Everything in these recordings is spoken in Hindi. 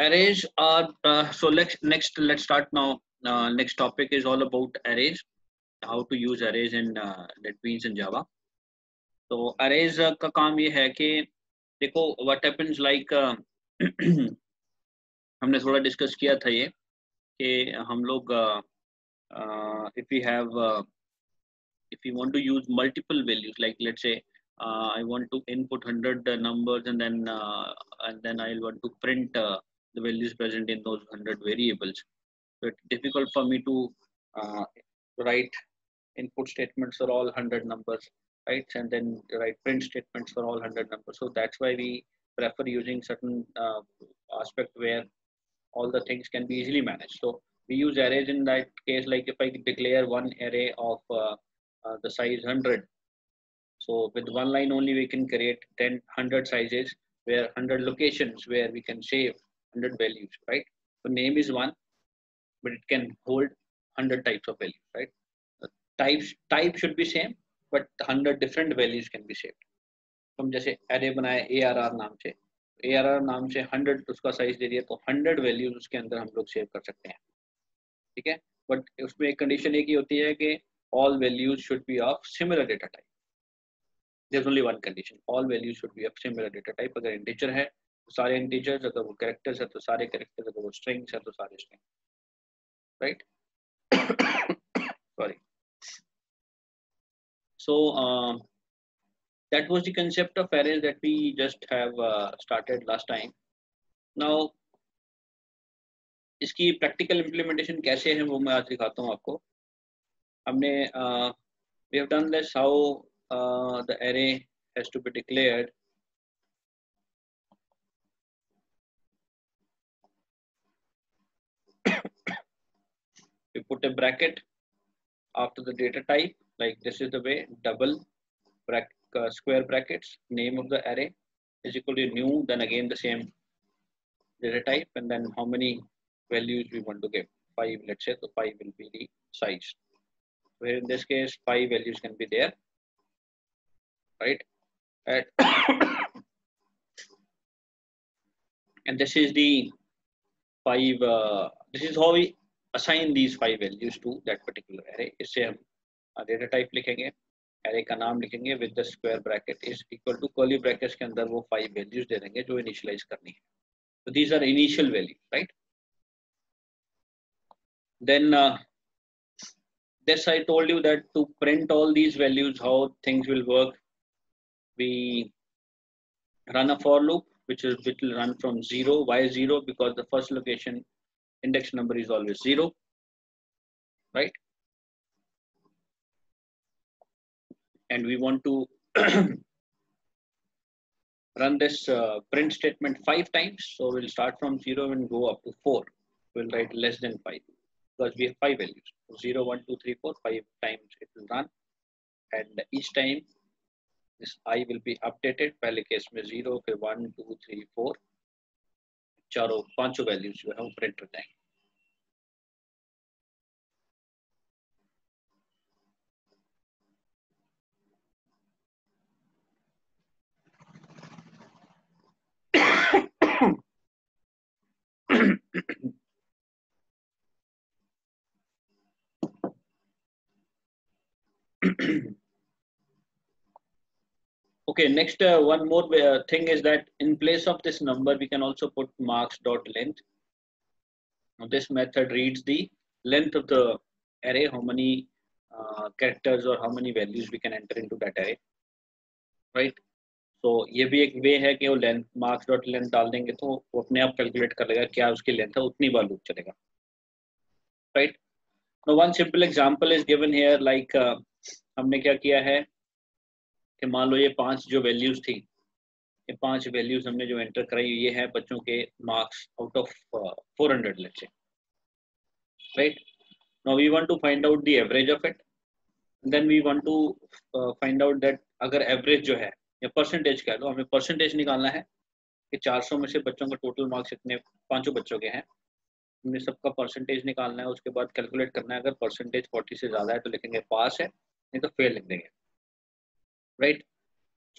Arrays are so let's start now. Next topic is all about arrays, how to use arrays in NetBeans and Java. तो arrays का काम ये है कि देखो what happens like हमने थोड़ा डिस्कस किया था ये कि हम लोग if we have if we want to use multiple values, like let's say I want to input 100 numbers and then I want to print the values present in those 100 variables. So it's difficult for me to write input statements for all 100 numbers, right? And then write print statements for all 100 numbers. So that's why we prefer using certain aspect where all the things can be easily managed. So we use arrays in that case, like if I declare one array of the size 100. So with one line only we can create 100 sizes where 100 locations where we can save 100 values, right? So name is one, but it can hold 100 types of values, right? Type should be same, but 100 different values can be saved. हम जैसे array बनाए ARR नाम से, ARR नाम से 100 उसका साइज दे दिया तो 100 वैल्यूज उसके अंदर हम लोग सेव कर सकते हैं, ठीक है? बट उसमें एक कंडीशन एक ही होती है कि all values should be of similar data type. There's only one condition, all values should be of similar data type. अगर integer है तो सारे integers, अगर वो characters है तो सारे characters, अगर वो strings है तो सारे strings, right? Sorry. So that was the concept of arrays that we just have started last time. Now इसकी practical implementation कैसे है वो मैं आज दिखाता हूँ आपको. हमने we have done this how the array has to be declared. We put a bracket after the data type, like this is the way, double square brackets, name of the array is equal to new, then again the same data type, and then how many values we want to give. 5, let's say, so 5 will be the size. So here in this case 5 values can be there, right? And this is the 5 this is how we assign these 5 values to that particular array. इससे हम data type लिखेंगे, array का नाम लिखेंगे with the square bracket is equal to curly brackets के अंदर वो 5 values दे देंगे जो initialize करनी है. So these are initial values, right? Then this I told you that to print all these values, how things will work. We run a for loop which will run from 0. Why 0? Because the first location index number is always 0, right? And we want to run this print statement 5 times. So we'll start from 0 and go up to 4. We'll write less than 5 because we have 5 values. So 0, 1, 2, 3, 4, 5 times it will run. And each time this I will be updated. पहले केस में 0, फिर 1, 2, 3, 4, चारों पांचों values जो है वो print हो जाएंगे. Okay, next one more thing is that in place of this number we can also put marks.length. Now this method reads the length of the array, how many characters or how many values we can enter into that array, right? So ये भी एक वे है कि वो लेंथ marks.length डाल देंगे तो वो अपने आप कैलकुलेट कर लेगा क्या उसकी लेंथ है, उतनी बार लूप चलेगा, right? Now one simple example is given here, like हमने क्या किया है कि मान लो ये 5 जो वैल्यूज थी, ये 5 वैल्यूज हमने जो एंटर कराई ये है बच्चों के marks out of 400, let's say, right? Now we want to find out the average of it, then we want to find out that अगर एवरेज जो है या परसेंटेज कह लो, हमें परसेंटेज निकालना है कि 400 में से बच्चों का टोटल मार्क्स इतने पांचों बच्चों के हैं, हमने सबका परसेंटेज निकालना है. उसके बाद कैलकुलेट करना है, अगर परसेंटेज 40 से ज्यादा है तो लिखेंगे पास है, नहीं तो फेल लिख देंगे, right?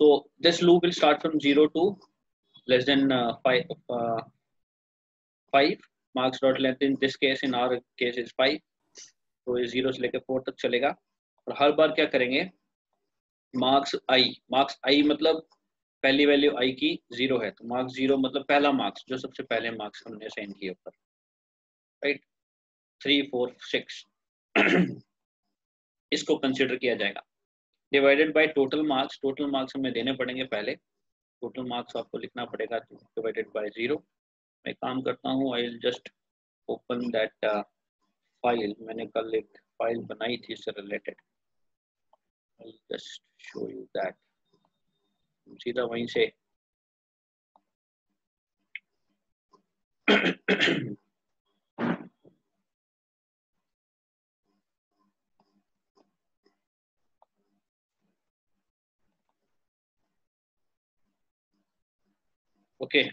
So this loop will start from 0 to less than 5 5 marks dot length in this case in our case is 5, तो ये 0 से लेकर 4 तक चलेगा। और हर बार क्या करेंगे, मार्क्स आई मतलब पहली वैल्यू आई की 0 है, तो मार्क्स 0 मतलब पहला मार्क्स जो सबसे पहले मार्क्स हमने असाइन किए ऊपर, राइट, 3 4 6 इसको कंसिडर किया जाएगा। डिवाइडेड बाय टोटल मार्क्स हमें देने पड़ेंगे पहले, टोटल मार्क्स आपको लिखना पड़ेगा डिवाइडेड बाय 0। मैं काम करता हूँ, I will just open that file, मैंने कल एक फाइल बनाई थी इससे related, I will just show you that, सीधा वहीं से okay,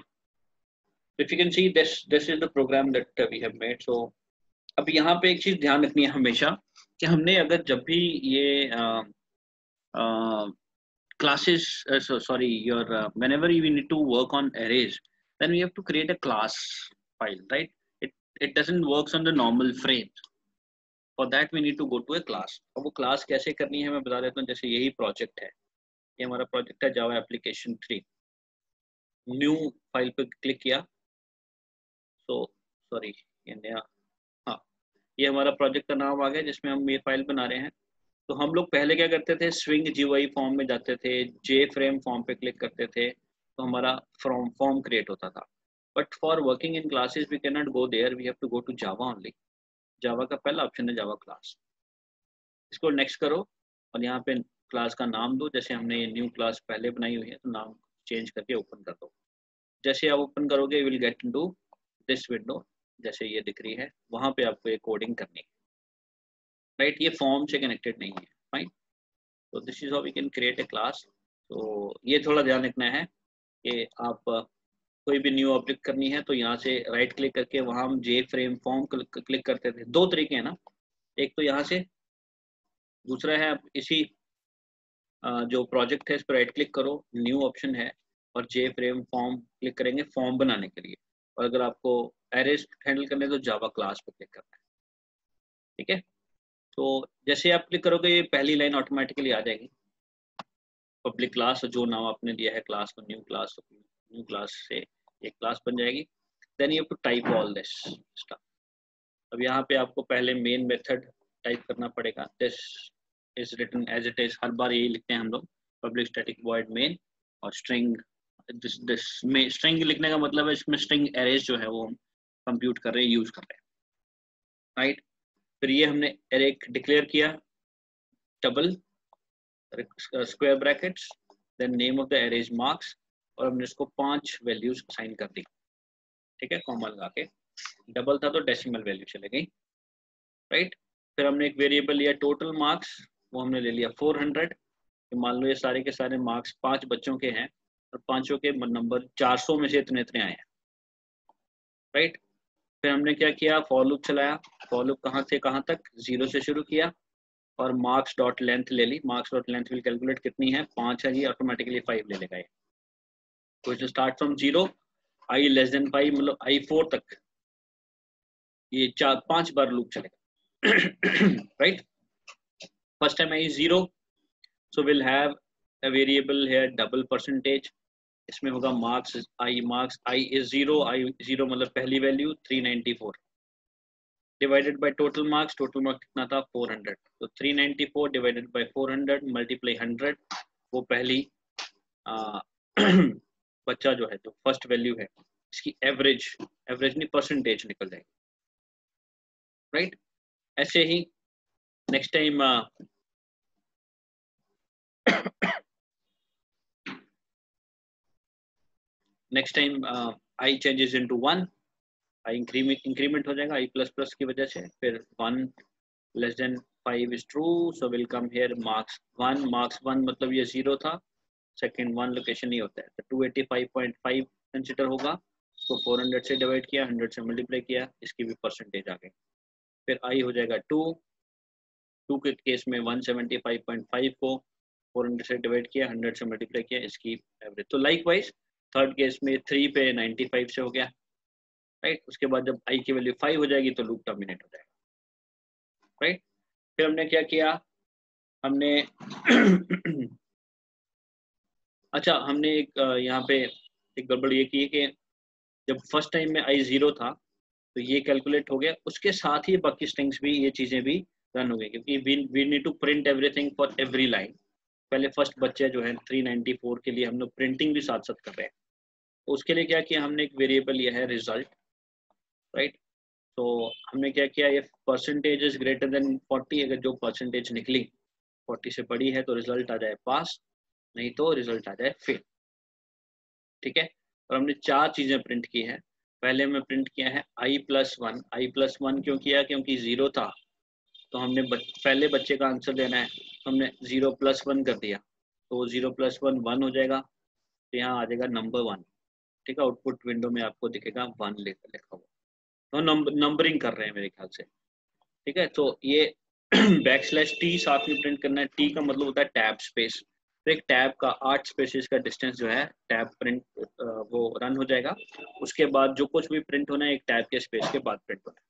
if you can see this is the program that we have made। so अब यहाँ पे एक चीज ध्यान रखनी है हमेशा कि हमने अगर जब भी ये classes sorry your whenever we need to work on arrays, then we have to create a class file, right? it doesn't works on the normal frames, for that we need to go to a class। अब वो class कैसे करनी है मैं बता देता हूँ। जैसे यही प्रोजेक्ट है, ये हमारा प्रोजेक्ट है जावा एप्लीकेशन 3, न्यू फाइल पे क्लिक किया, तो सॉरी ये नया, हाँ ये हमारा प्रोजेक्ट का नाम आ गया जिसमें हम ये फाइल बना रहे हैं। तो हम लोग पहले क्या करते थे, स्विंग जीयूआई फॉर्म में जाते थे, जे फ्रेम फॉर्म पे क्लिक करते थे तो हमारा फॉर्म क्रिएट होता था। But for working in classes we can not go there, we have to go to Java only. Java का पहला ऑप्शन है जावा क्लास, इसको नेक्स्ट करो और यहाँ पे क्लास का नाम दो। जैसे हमने ये न्यू क्लास पहले बनाई हुई है तो नाम चेंज करके ओपन कर दो। जैसे आप ओपन करोगे will get into this window, जैसे ये दिख रही है वहाँ पे आपको ये कोडिंग करनी है, राइट। ये फॉर्म से कनेक्टेड नहीं है, फाइन। तो this is how we can create a class. तो ये थोड़ा ध्यान रखना है कि आप कोई भी न्यू ऑब्जेक्ट करनी है तो यहाँ से राइट क्लिक करके वहाँ हम जे फ्रेम फॉर्म क्लिक करते थे। दो तरीके हैं ना, एक तो यहाँ से, दूसरा है आप इसी जो प्रोजेक्ट है इस पर राइट क्लिक करो, न्यू ऑप्शन है और जे फ्रेम फॉर्म क्लिक करेंगे फॉर्म बनाने के लिए। और अगर आपको एरेज हैंडल करने तो जावा क्लास पे क्लिक करना है, ठीक है। तो जैसे आप क्लिक करोगे ये पहली लाइन ऑटोमेटिकली आ जाएगी, पब्लिक क्लास जो नाम आपने दिया है क्लास को, न्यू क्लास से एक क्लास बन जाएगी। Then you have to type all this stuff. अब यहाँ पे आपको पहले मेन मेथड टाइप करना पड़ेगा, this is written as it is, हर बार यही लिखते हैं हम लोग, पब्लिक स्टैटिक वॉइड मेन और स्ट्रिंग। दिस में स्ट्रिंग लिखने का मतलब है इसमें स्ट्रिंग एरेज जो है वो हम कंप्यूट कर रहे हैं, यूज कर रहे हैं, राइट। फिर ये हमने एरे डिक्लेयर किया, double square brackets, then name of the array is marks, और हमने इसको 5 वैल्यूज असाइन कर दी, ठीक है, कॉमा लगा के। डबल था तो डेसिमल वैल्यू चले गई, राइट। फिर हमने एक वेरिएबल लिया टोटल मार्क्स, वो हमने ले लिया 400। मान लो ये सारे के सारे मार्क्स 5 बच्चों के हैं और पांचों के नंबर 400 में से इतने इतने आए हैं, राइट। फिर हमने क्या किया, फॉर लूप चलाया। फॉर लूप कहाँ से कहाँ तक, 0 से शुरू किया और मार्क्स डॉट लेंथ ले ली। Marks dot length will calculate कितनी है, 5 है जी, ऑटोमेटिकली 5 ले लेगा ये। तो start from 0 I less than 5 मतलब आई 4 तक ये 5 बार लूप चलेगा, right. First time I 0, so will have a variable here double percentage, इसमें होगा मार्क्स आई इज 0, आई 0 मतलब पहली value 394 divided by total marks कितना था 400, तो 394 डिवाइडेड बाय 400 मल्टीप्लाई 100, वो पहली बच्चा जो है जो फर्स्ट वैल्यू है इसकी एवरेज नहीं परसेंटेज निकल जाएगी, राइट। ऐसे ही next time I changes into 1, I increment हो जाएगा आई प्लस प्लस की वजह से। फिर 1 less than 5 is true, so will come here marks 1 मतलब ये 0 था, सेकंड 1 लोकेशन नहीं होता है, तो 285.5 कंसिडर होगा। तो 400 से डिवाइड किया, 100 से मल्टीप्लाई किया, इसकी भी परसेंटेज आ गई। फिर आई हो जाएगा 2 के केस में 175.5 को 400 से डिवाइड किया, 100 से मल्टीप्लाई किया, इसकी एवरेज। तो लाइक वाइज थर्ड केस में 3 पे 95 से हो गया, राइट। उसके बाद जब आई की वैल्यू 5 हो जाएगी तो लूप टर्मिनेट हो जाएगा, राइट। फिर हमने क्या किया, हमने अच्छा हमने एक यहाँ पे एक गड़बड़ ये की है कि जब फर्स्ट टाइम में आई 0 था तो ये कैलकुलेट हो गया, उसके साथ ही बाकी स्ट्रिंग्स भी, ये चीजें भी रन हो गई, क्योंकि we need to print everything for every line. पहले फर्स्ट बच्चे जो है 394 के लिए हम लोग प्रिंटिंग भी साथ साथ कर रहे हैं, तो उसके लिए क्या किया हमने, एक वेरिएबल लिया है रिजल्ट, राइट। तो हमने क्या किया, ये परसेंटेज इज ग्रेटर देन 40, अगर जो परसेंटेज निकली 40 से बड़ी है तो रिजल्ट आ जाए पास, नहीं तो रिजल्ट आ जाए फेल, ठीक है। और हमने 4 चीजें प्रिंट की हैं। पहले में प्रिंट किया है i+1। i+1 क्यों किया, क्योंकि 0 था, तो हमने पहले बच्चे का आंसर देना है, हमने 0+1 कर दिया, तो 0+1 1 हो जाएगा, तो यहाँ आ जाएगा नंबर 1, ठीक है। आउटपुट विंडो में आपको दिखेगा 1 लिखा हुआ, तो नंबरिंग कर रहे हैं मेरे ख्याल से, ठीक है। तो ये \t साथ में प्रिंट करना है। t का मतलब होता है टैब स्पेस, तो एक टैब का 8 स्पेसेस का डिस्टेंस जो है टैब प्रिंट वो रन हो जाएगा। उसके बाद जो कुछ भी प्रिंट होना है एक टैब के स्पेस के बाद प्रिंट होना है।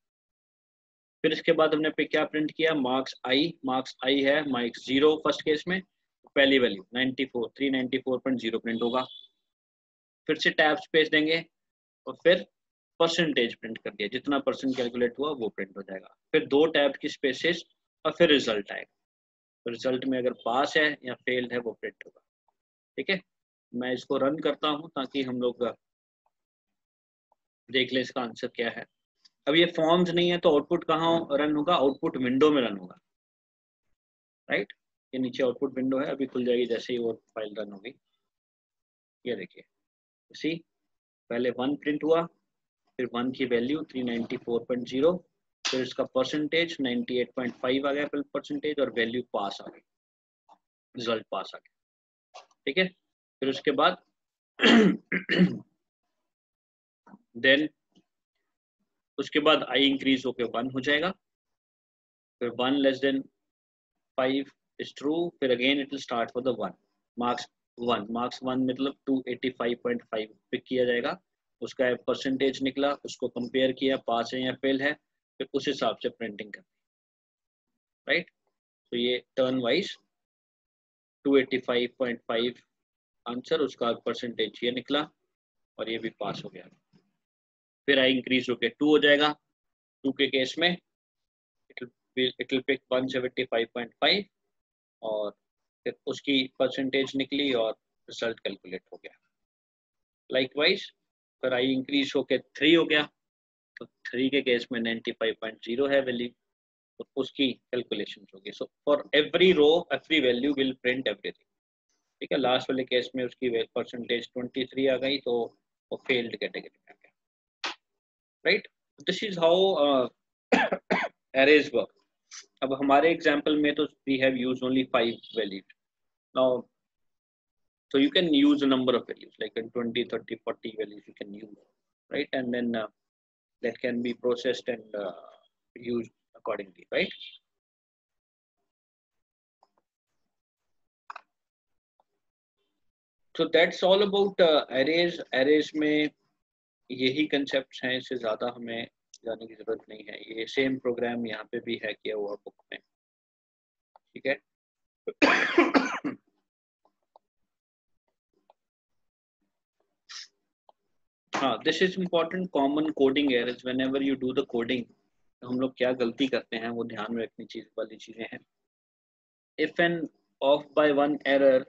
फिर इसके बाद हमने पे क्या प्रिंट किया, मार्क्स आई है, मार्क्स 0 फर्स्ट केस में, पहली वैल्यू 394.0 प्रिंट होगा। फिर से टैब स्पेस देंगे और फिर परसेंटेज प्रिंट कर दिया, जितना परसेंट कैलकुलेट हुआ वो प्रिंट हो जाएगा। फिर 2 टैब की स्पेसेस और फिर रिजल्ट आएगा, तो रिजल्ट में अगर पास है या फेल्ड है वो प्रिंट होगा, ठीक है। मैं इसको रन करता हूँ ताकि हम लोग देख लें इसका आंसर क्या है। अब ये फॉर्म्स नहीं है तो आउटपुट कहाँ रन होगा, आउटपुट विंडो में रन होगा, राइट। ये नीचे आउटपुट विंडो है, अभी खुल जाएगी जैसे ही वो फाइल रन होगी। ये देखिए, सी पहले 1 प्रिंट हुआ, फिर 1 की वैल्यू 394.0, फिर इसका परसेंटेज 98.5 आ गया परसेंटेज, और वैल्यू पास आ गई, रिजल्ट पास आ गया, ठीक है। फिर उसके बाद देन उसके बाद आई इंक्रीज होकर 1 हो जाएगा, फिर 1 लेस देन 5 इज ट्रू, फिर again it will start for the 1 marks 1 मतलब 285.5 पिक किया जाएगा, उसका परसेंटेज निकला, उसको कंपेयर किया पास है या फेल है, फिर उस हिसाब से प्रिंटिंग कर, राइट। तो ये टर्न वाइज 285.5 आंसर, उसका परसेंटेज ये निकला और ये भी पास हो गया। फिर आई इंक्रीज होके 2 हो जाएगा, 2 के केस में इट विल पिक 175.5 और फिर उसकी परसेंटेज निकली और रिजल्ट कैलकुलेट हो गया। लाइकवाइज फिर आई इंक्रीज होके 3 हो गया, तो 3 के केस में 95.0 है वैल्यू, तो उसकी कैलकुलेशन होगी। So for every row every value will print everything, ठीक है। लास्ट वाले केस में उसकी परसेंटेज 23 आ गई, तो वो फेल्ड कैटेगरी में आ गया, right. This is how arrays work. अब हमारे एग्जांपल में तो we have used only 5 values now, so you can use a number of values like in 20, 30, 40 values you can use, right, and then that can be processed and used accordingly, right. So that's all about arrays में यही concepts हैं, इससे ज़्यादा हमें जाने की ज़रूरत नहीं है। ये सेम प्रोग्राम यहाँ पे भी है किया हुआ बुक में, ठीक है। हाँ, this is important common coding errors whenever you do the coding, हम लोग क्या गलती करते हैं वो ध्यान में रखनी चीज वाली चीजें हैं। If an off by 1 error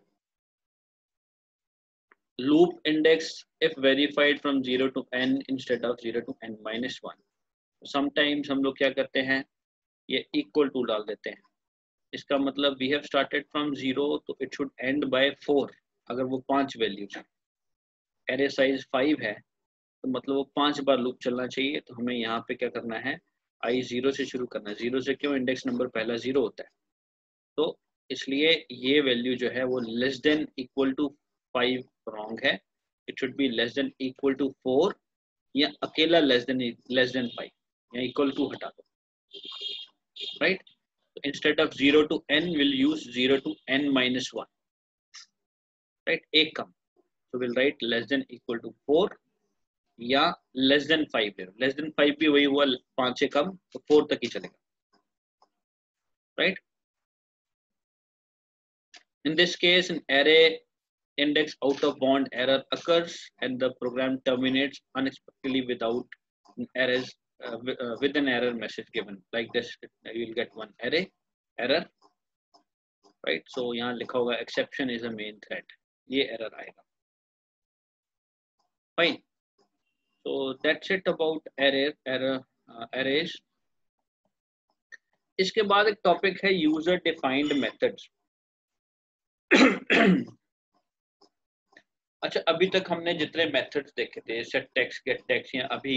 loop index if verified from 0 to n instead of 0 to n-1, sometimes हम लोग क्या करते हैं, ये इक्वल टू डाल देते हैं। इसका मतलब we have started from 0 तो it should end by 4, अगर वो 5 वैल्यूज है, एरे साइज 5 है तो मतलब वो 5 बार लूप चलना चाहिए। तो हमें यहाँ पे क्या करना है, आई 0 से शुरू करना है। 0 से क्यों, इंडेक्स नंबर पहला 0 होता है, तो इसलिए ये वैल्यू जो है वो less than equal to 5 wrong है, it should be less than equal to 4 या अकेला लेस देन 5 या इक्वल टू हटा दो, राइट। तो instead of 0 to n will use 0 to n-1, right, एक कम, तो will write less than equal to 4 या लेस देन 5 ले लो। लेस देन 5 भी वही हुआ, 5 से कम तो 4 तक ही चलेगा, right. In this case, an array index out of bound error occurs and the program terminates unexpectedly without an errors with an error message given. Like this, you will get one array error, right? So यहाँ लिखा होगा exception is a main thread. ये error आएगा. Fine. So that's it about arrays. इसके बाद एक टॉपिक है यूजर डिफाइंड मेथड्स। अच्छा, अभी तक हमने जितने मेथड्स देखे थे, सेट टेक्स्ट, गेट टेक्स्ट, या अभी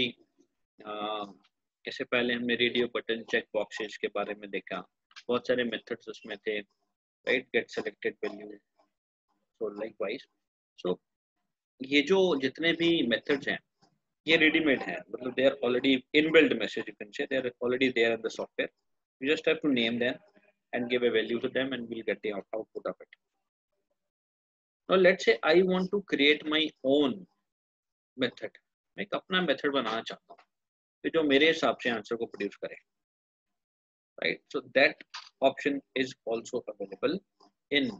इससे पहले हमने रेडियो बटन, चेक बॉक्सेस के बारे में देखा, बहुत सारे मेथड्स उसमें थे, right, get selected value, so likewise. So ये जो जितने भी मेथड्स हैं ये रेडीमेड है, मतलब they are already inbuilt message, you can say they are already there in the software, you just have to name them and give a value to them and we'll get the output of it. Now let's say I want to create my own method. मैं एक अपना मेथड बनाना चाहता हूँ कि जो मेरे हिसाब से आंसर को प्रोड्यूस करे, right? So that option is also available in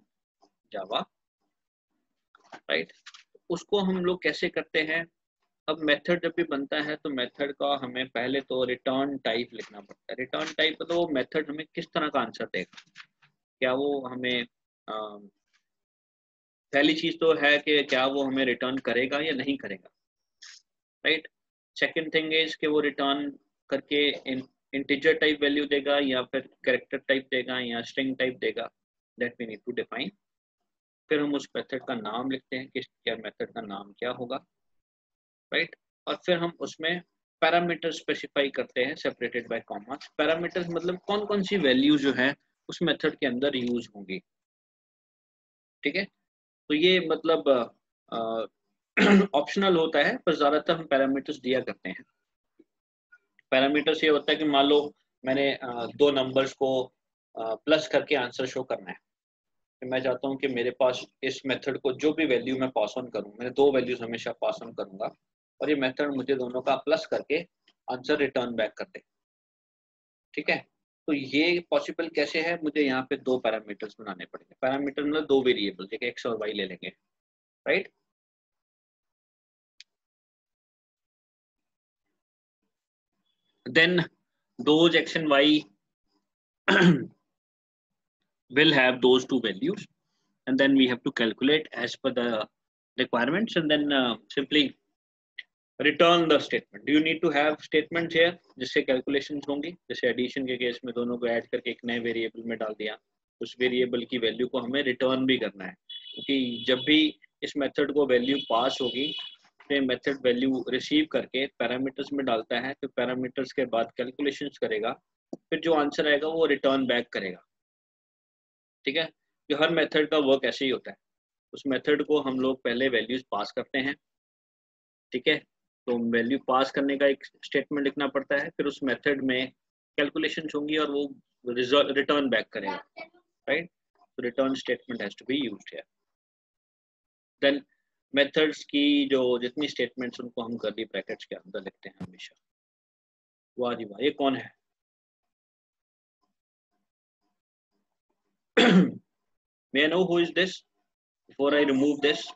Java, right? उसको हम लोग कैसे करते हैं? अब मेथड जब भी बनता है तो मेथड का हमें पहले तो रिटर्न टाइप लिखना पड़ता है। रिटर्न टाइप तो वो मेथड हमें किस तरह का आंसर देगा, क्या वो हमें पहली चीज तो है कि क्या वो हमें रिटर्न करेगा या नहीं करेगा, राइट। सेकंड थिंग इज कि वो रिटर्न करके इंटीजर टाइप वैल्यू देगा या फिर कैरेक्टर टाइप देगा या स्ट्रिंग टाइप देगा, that we need to define. फिर हम उस मेथड का नाम लिखते हैं कि क्या मेथड का नाम क्या होगा, राइट। और फिर हम उसमें पैरामीटर स्पेसिफाई करते हैं सेपरेटेड बाय कॉमा। पैरामीटर्स मतलब कौन कौन सी वैल्यू जो है उस मेथड के अंदर यूज होंगी, ठीक है। तो ये मतलब ऑप्शनल होता है, पर ज्यादातर हम पैरामीटर्स दिया करते हैं। पैरामीटर्स ये होता है कि मान लो मैंने दो नंबर्स को प्लस करके आंसर शो करना है, तो मैं चाहता हूँ कि मेरे पास इस मेथड को जो भी वैल्यू मैं पास ऑन करूँ, मैंने दो वैल्यूज हमेशा पास ऑन करूंगा और ये मेथड मुझे दोनों का प्लस करके आंसर रिटर्न बैक कर दे, ठीक है। तो ये पॉसिबल कैसे है? मुझे यहाँ पे दो पैरामीटर्स बनाने पड़ेंगे। पैरामीटर मतलब दो वेरिएबल, एक एक्स और वाई ले लेंगे, right. Then those x and y will have those two values, and then we have to calculate as per the requirements, and then simply return the statement. Do you need to have statements here जिससे calculations होंगी? जैसे addition के केस में दोनों को ऐड करके एक नए वेरिएबल में डाल दिया, उस वेरिएबल की वैल्यू को हमें रिटर्न भी करना है, क्योंकि जब भी इस मेथड को वैल्यू पास होगी तो मेथड वैल्यू रिसीव करके पैरामीटर्स में डालता है, तो पैरामीटर्स के बाद कैलकुलेशंस करेगा, फिर जो आंसर आएगा वो रिटर्न बैक करेगा, ठीक है। तो हर मेथड का वर्क ऐसे ही होता है। उस मेथड को हम लोग पहले वैल्यूज पास करते हैं, ठीक है। तो वैल्यू पास करने का एक स्टेटमेंट लिखना पड़ता है, फिर उस मेथड में कैलकुलेशंस होंगी और वो रिटर्न बैक करेगा, राइट। तो return statement has to be used here. Then methods की जो जितनी स्टेटमेंट्स उनको हम कर्ली ब्रैकेट्स के अंदर लिखते हैं हमेशा। वाह जी वाह, ये कौन है? May I know who is this before I remove this?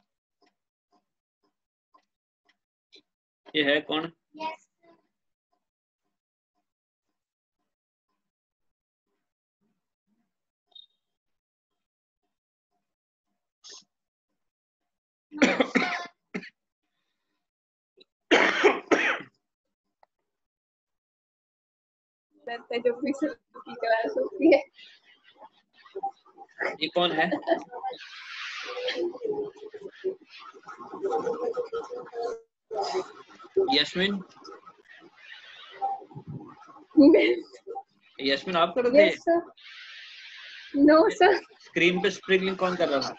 ये है कौन? Yes. जो भी क्लास होती है। ये कौन है? यस्मिन? यस्मिन आप कर रहे थे? Yes, sir. No, sir. Screen पे स्प्रिंगलिंग कौन कर रहा था?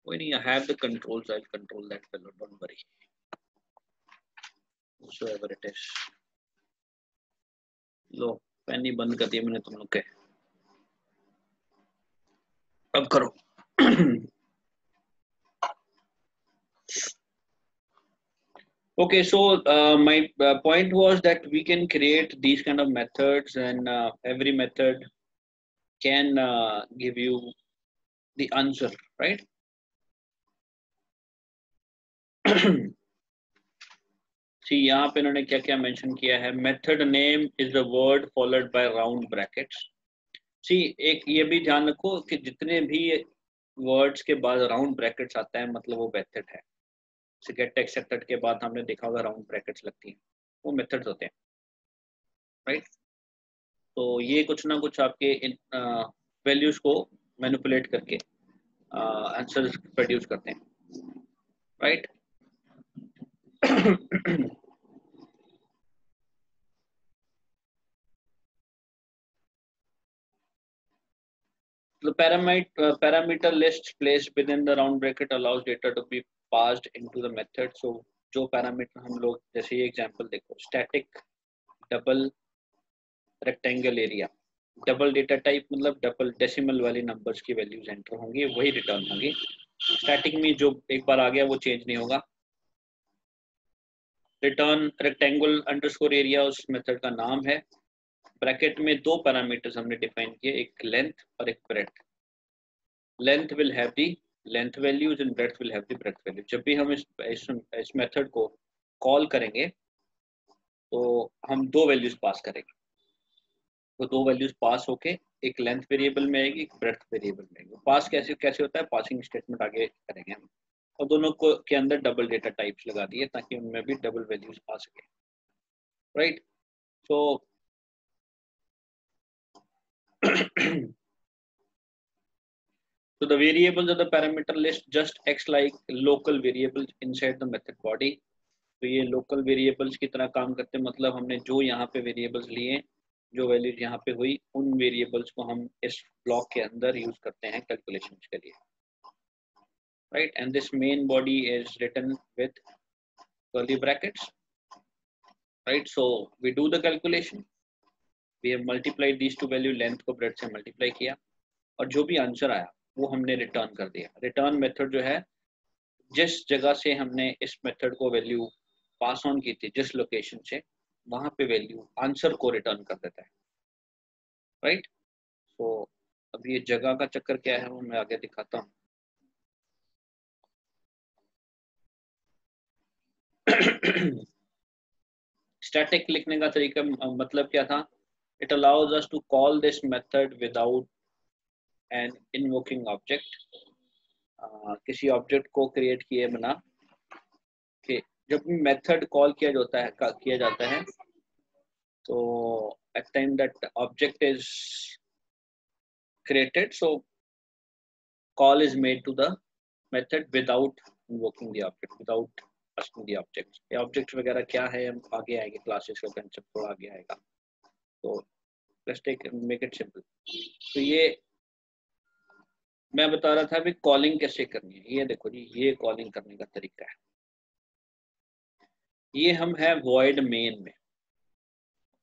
कोई नहीं, I have the controls, I'll control that fellow, don't worry, whosoever it is. लो पेन ही बंद कर दिया मैंने तुम लोग के, अब करो. Okay, so my point was that we can create these kind of methods, and every method can give you the answer, right? See, यहाँ पे इन्होंने क्या क्या मेंशन किया है. Method name is the word followed by round brackets. See, एक ये भी ध्यान रखो कि जितने भी वर्ड्स के बाद राउंड ब्रैकेट्स आता है मतलब वो मेथड है. गेट एक्सेप्टेड के बाद हमने देखा होगा राउंड ब्रैकेट्स लगती हैं, वो मेथड्स होते हैं, राइट? तो ये कुछ ना कुछ आपके इन वैल्यूज को मैनिपुलेट करके आंसर प्रोड्यूस करते हैं, right? The parameter list placed within the round bracket allows data to be passed into the method. So जो पैरामीटर हम लोग, जैसे ये एग्जांपल देखो, static double rectangle area, double data type मतलब डबल डेसिमल वाली नंबर्स की वैल्यूज एंटर होंगी, वही रिटर्न होंगी. स्टैटिक में जो एक बार आ गया वो चेंज नहीं होगा. रिटर्न रेक्टेंगल अंडरस्कोर एरिया उस मेथड का नाम है. ब्रैकेट में दो पैरामीटर्स हमने डिफाइन किए, एक लेंथ और एक breadth. Length will have the length values and breadth will have the breadth value. जब भी हम इस मेथड को कॉल करेंगे तो हम दो वैल्यूज पास करेंगे. वो दो वैल्यूज पास होके एक लेंथ वेरिएबल में आएगी, एक ब्रेड्थ वेरिएबल में आएगी. पास कैसे कैसे होता है, पासिंग स्टेटमेंट आगे करेंगे हम. और दोनों को के अंदर डबल डेटा टाइप्स लगा दिए ताकि उनमें भी डबल वैल्यूज आ सके, right? So so the variables of the parameter list just acts like local variables inside the method body. तो ये local variables की तरह काम करते हैं, मतलब हमने जो यहाँ पे variables लिए, जो वैल्यूज यहाँ पे हुई, उन वेरिएबल्स को हम इस ब्लॉक के अंदर यूज करते हैं कैलकुलेशंस के लिए, right? And this main body is written with curly brackets, right? So we do the calculation, we have multiplied these two value, length को ब्रेड्थ से मल्टीप्लाई किया और जो भी आंसर आया वो हमने रिटर्न कर दिया. रिटर्न मेथड जो है, जिस जगह से हमने इस मेथड को वैल्यू पास ऑन की थी, जिस लोकेशन से, वहां पे वैल्यू आंसर को रिटर्न कर देता है, राइट? तो अब ये जगह का चक्कर क्या है वो मैं आगे दिखाता हूँ. स्टैटिक लिखने का तरीका मतलब क्या था? It allows us to call this method without an invoking object. किसी ऑब्जेक्ट को क्रिएट किए बिना कि जब भी मेथड कॉल किया जाता है तो at time that object is created, so call is made to the method without invoking the object, without asking the object. ये object वगैरह क्या है हम आगे आएंगे, क्लासेस का कंसेप्ट थोड़ा आगे आएगा. तो let's make it simple. तो ये मैं बता रहा था अभी कॉलिंग कैसे करनी है. ये देखो जी, ये कॉलिंग करने का तरीका है. ये हम है void main में.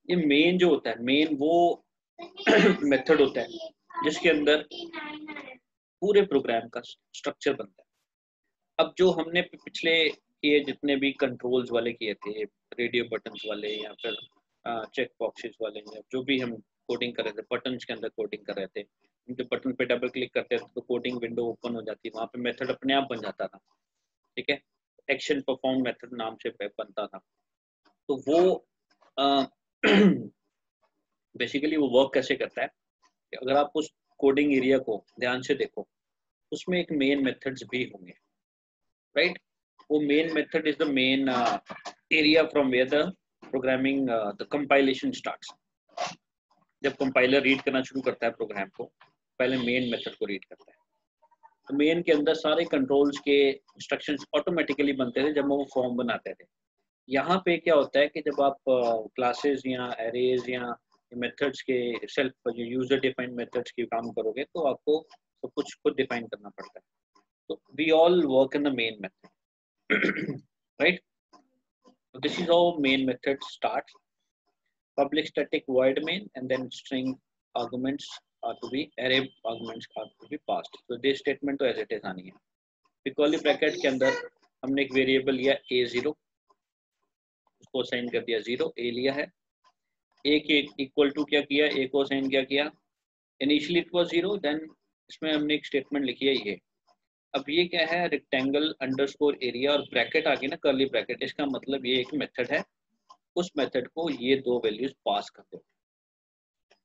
ये मेन जो होता है, मेन वो मेथड होता है जिसके अंदर पूरे प्रोग्राम का स्ट्रक्चर बनता है. अब जो हमने पिछले किए जितने भी कंट्रोल्स वाले किए थे, रेडियो बटन्स वाले या फिर चेक बॉक्सेस वाले, या जो भी हम कोडिंग कर रहे थे, बटन्स के अंदर कोडिंग कर रहे थे, जो बटन पे डबल क्लिक करते थे तो कोडिंग विंडो ओपन हो जाती, वहां पे मेथड अपने आप बन जाता था, ठीक है? एक्शन परफॉर्म मेथड नाम से बनता था. तो वो बेसिकली वो वर्क कैसे करता है कि अगर आप उस कोडिंग एरिया को ध्यान से देखो, उसमें एक मेन मेथड्स भी होंगे, राइट? वो main method is the main area from where the programming the compilation starts. जब कंपाइलर रीड करना शुरू करता है प्रोग्राम को, पहले मेन मेथड को रीड करता है. तो मेन के अंदर सारे कंट्रोल्स के इंस्ट्रक्शंस ऑटोमेटिकली बनते थे जब वो फॉर्म बनाते थे. यहाँ पे क्या होता है कि जब आप क्लासेस या एरेज या मेथड्स के सेल्फ यूजर डिफाइंड मेथड्स की काम करोगे तो आपको सब कुछ खुद डिफाइन करना पड़ता है. तो we all work in the main method. Right? So this is how main method starts. Public static void main, and then string arguments are to be, array arguments are to be passed. So this statement तो as it is आनी है. फिर कर्ली ब्रैकेट के अंदर हमने एक वेरिएबल लिया a0, उसको असाइन कर दिया 0, a लिया है. a के इक्वल टू क्या किया, a को असाइन क्या किया, इनिशियली इट वाज 0, देन इसमें हमने एक स्टेटमेंट लिखी है ये. अब ये क्या है, रेक्टेंगल अंडरस्कोर एरिया और ब्रैकेट आ गई ना, कर्ली ब्रैकेट. इसका मतलब ये एक मेथड है, उस मेथड को ये दो वैल्यूज पास कर दो.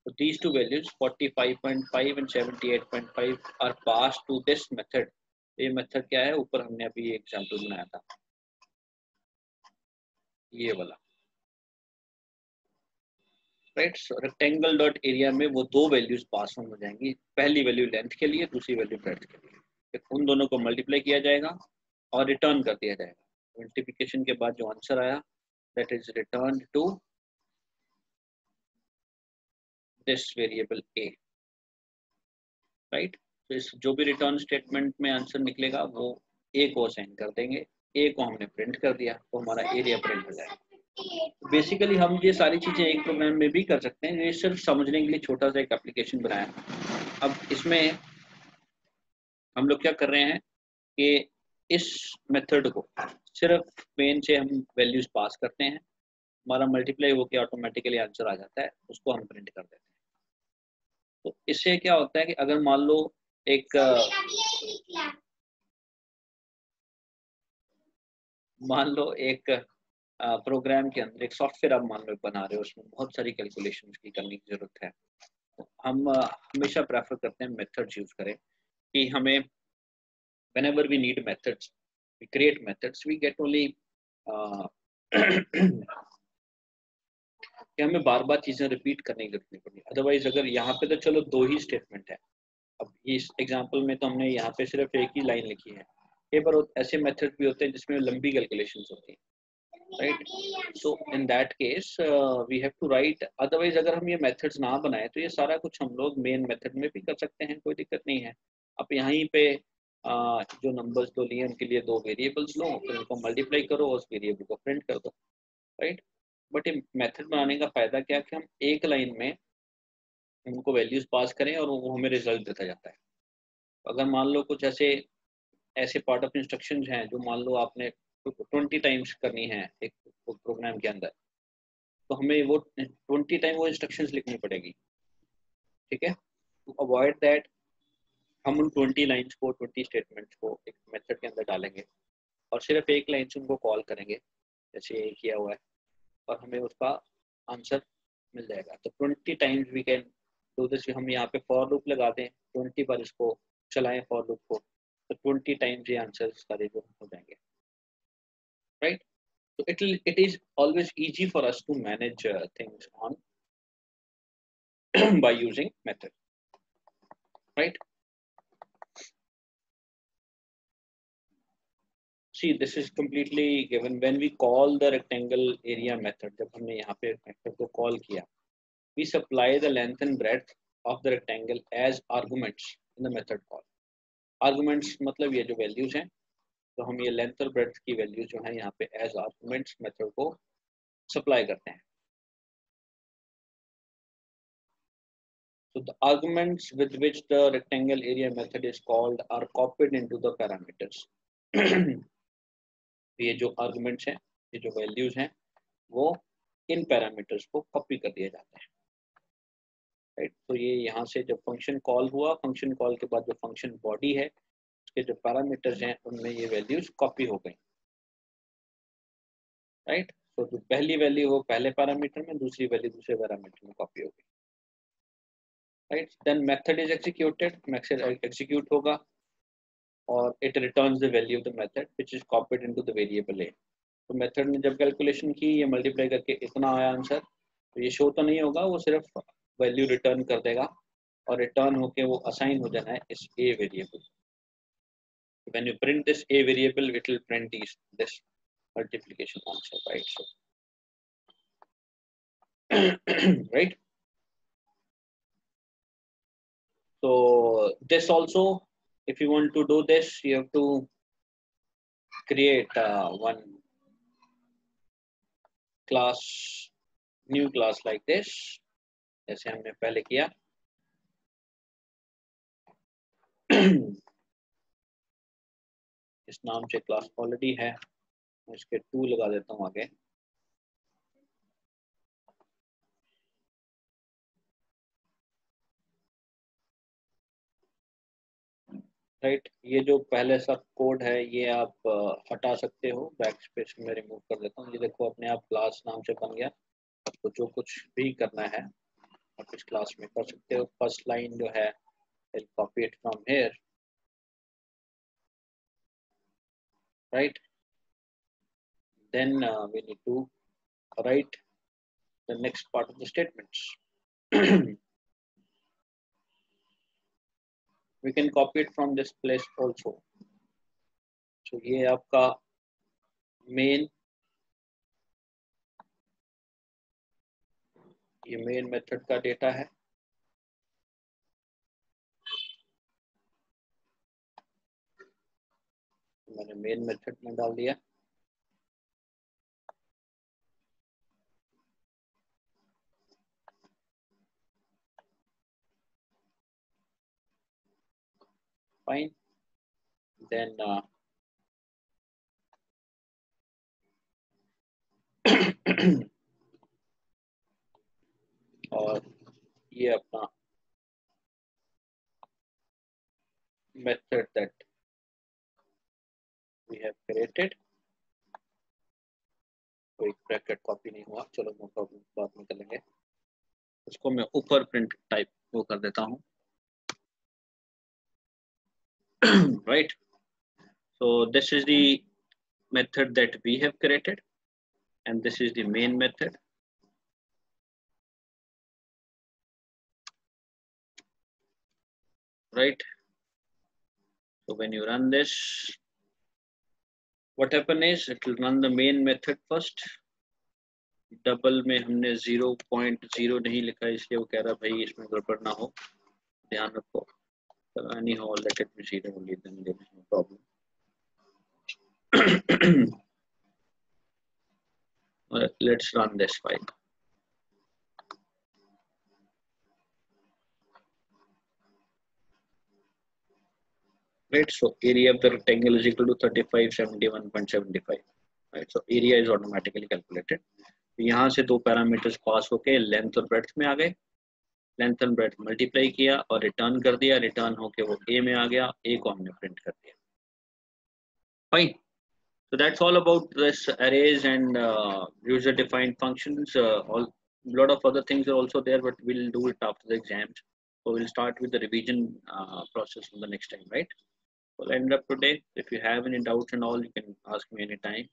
So these two values 45.5 and 78.5 are passed to this method. ये मेथड क्या है, ऊपर हमने अभी ये एग्जांपल बनाया था, ये वाला. राइट. सो रेक्टेंगल डॉट एरिया में वो दो वैल्यूज पास हो जाएंगी. पहली वैल्यू लेंथ के लिए, दूसरी वैल्यू ब्रेड्थ के लिए. उन दोनों को मल्टीप्लाई किया जाएगा और रिटर्न कर दिया जाएगा. मल्टीप्लिकेशन के बाद जो आंसर आया, that is return to this variable a. Right. तो इस जो भी रिटर्न स्टेटमेंट में आंसर निकलेगा वो a को असाइन कर देंगे. a को हमने प्रिंट कर दिया तो हमारा एरिया प्रिंट हो जाएगा. बेसिकली हम ये सारी चीजें एक प्रोग्राम में भी कर सकते हैं. ये सिर्फ समझने के लिए छोटा सा एक एप्लीकेशन बनाया. अब इसमें हम लोग क्या कर रहे हैं कि इस मेथड को सिर्फ मेन से हम वैल्यूज पास करते हैं, हमारा मल्टीप्लाई होकर ऑटोमेटिकली आंसर आ जाता है, उसको हम प्रिंट कर देते हैं. तो इससे क्या होता है कि अगर मान लो एक प्रोग्राम के अंदर एक सॉफ्टवेयर आप मान लो बना रहे हो, उसमें बहुत सारी कैलकुलेशंस की करने की जरूरत है, तो हम हमेशा प्रेफर करते हैं मेथड्स यूज करें कि हमें whenever we need methods, we create methods, we get only कि हमें बार बार चीजें रिपीट करने की जरूरत नहीं पड़ती. अदरवाइज अगर यहाँ पे तो चलो दो ही स्टेटमेंट है, अब इस एग्जांपल में तो हमने यहाँ पे सिर्फ एक ही लाइन लिखी है. कई बार ऐसे मेथड भी होते हैं जिसमें लंबी कैलकुलेशंस होती हैं. Right. So in that case we have to write. Otherwise अगर हम ये मेथड्स ना बनाए तो ये सारा कुछ हम लोग मेन मेथड में भी कर सकते हैं, कोई दिक्कत नहीं है. अब यहीं पे जो नंबर्स दो लिए उनके लिए दो वेरिएबल्स लो, फिर उनको मल्टीप्लाई करो और उस वेरिएबल को प्रिंट कर दो. राइट. बट ये मेथड बनाने का फायदा क्या है कि हम एक लाइन में उनको वैल्यूज पास करें और वो हमें रिजल्ट देता जाता है. अगर मान लो कुछ ऐसे पार्ट ऑफ इंस्ट्रक्शंस हैं जो मान लो आपने 20 टाइम्स करनी है एक प्रोग्राम के अंदर, तो हमें वो 20 टाइम वो इंस्ट्रक्शंस लिखनी पड़ेगी. ठीक है. टू अवॉइड दैट हम उन 20 लाइन्स को, 20 स्टेटमेंट्स को एक मेथड के अंदर डालेंगे और सिर्फ एक लाइन से उनको कॉल करेंगे, जैसे ये किया हुआ है, और हमें उसका आंसर मिल जाएगा. तो 20 times we can do this. हम यहाँ पे फॉर लूप लगा दें, 20 बार इसको चलाएं फॉर लूप को, तो 20 टाइम्स ये आंसर सारे जो हो जाएंगे. Right. So it is always easy for us to manage things on by using method. Right. See, this is completely given when we call the rectangle area method. जब हमने यहाँ पे method को call किया, we supply the length and breadth of the rectangle as arguments in the method call. Arguments मतलब ये जो values हैं, तो हम ये length और breadth की values जो है यहाँ पे as arguments method को supply करते हैं. So the arguments with which the rectangle area method is called are copied into the parameters. ये जो arguments हैं, ये जो values हैं, वो इन parameters को copy कर दिया जाता है. Right? तो ये यहाँ से जब function call हुआ, function call के बाद जो function body है, उसके जो parameters हैं, उनमें ये values copy हो गई. Right? तो जो पहली value हो पहले parameter में, दूसरी value दूसरे parameter में copy हो गई. Right? Then method is executed. Method execute होगा और it returns the value of the method which is copied into the variable a. तो method ने जब calculation की, ये multiply करके इतना आया आंसर, तो ये show तो नहीं होगा, वो सिर्फ value return कर देगा और return होके वो assign हो जाना है इस a variable. When you print this a variable, it will print this multiplication answer, right? So right. So this also if you want to do this, you have to create one class, new class like this, जैसे हमने पहले किया. इस नाम से क्लास ऑलरेडी है, मैं इसके 2 लगा देता हूँ आगे. राइट, ये जो पहले सब कोड है ये आप हटा सकते हो. बैक स्पेस में रिमूव कर देता हूँ. ये देखो अपने आप क्लास नाम से बन गया. आपको जो कुछ भी करना है आप इस क्लास में कर सकते हो. फर्स्ट लाइन जो है, I'll copy it from here. Right, then we need to write the next part of the statements. We can copy it from this place also. So ये आपका main, ये main method का डेटा है. मैंने main method में डाल दिया. Fine. Then और ये अपना method that we have created. कोई ब्रैकेट कॉपी नहीं हुआ, चलो नो प्रॉब्लम, बाद में कर लेंगे. उसको मैं ऊपर प्रिंट टाइप वो कर देता हूँ. Right, so this is the method that we have created and this is the main method. Right, so when you run this, what happen is it will run the main method first. Double में हमने 0.0 नहीं लिखा, इसलिए वो कह रहा भाई इसमें गड़बड़ ना हो, ध्यान रखो. anyhow let it be 0 only, then there is no problem. Let's run this file. Right, so area of the rectangle is equal to 3571.75. Right, so area is automatically calculated. यहाँ से दो पैरामीटर्स पास होके लेंथ और ब्रेड्थ में आ गए. लेंथ एंड ब्रेड्थ मल्टीप्लाई किया और रिटर्न कर दिया. रिटर्न होके वो ए में आ गया. ए को हमने प्रिंट कर दिया. Fine. So that's all about this arrays and user defined functions. All lot of other things are also there, but we'll do it after the exams. So we'll start with the revision process from the next time, right? We'll end up today. If you have any doubts and all, you can ask me anytime.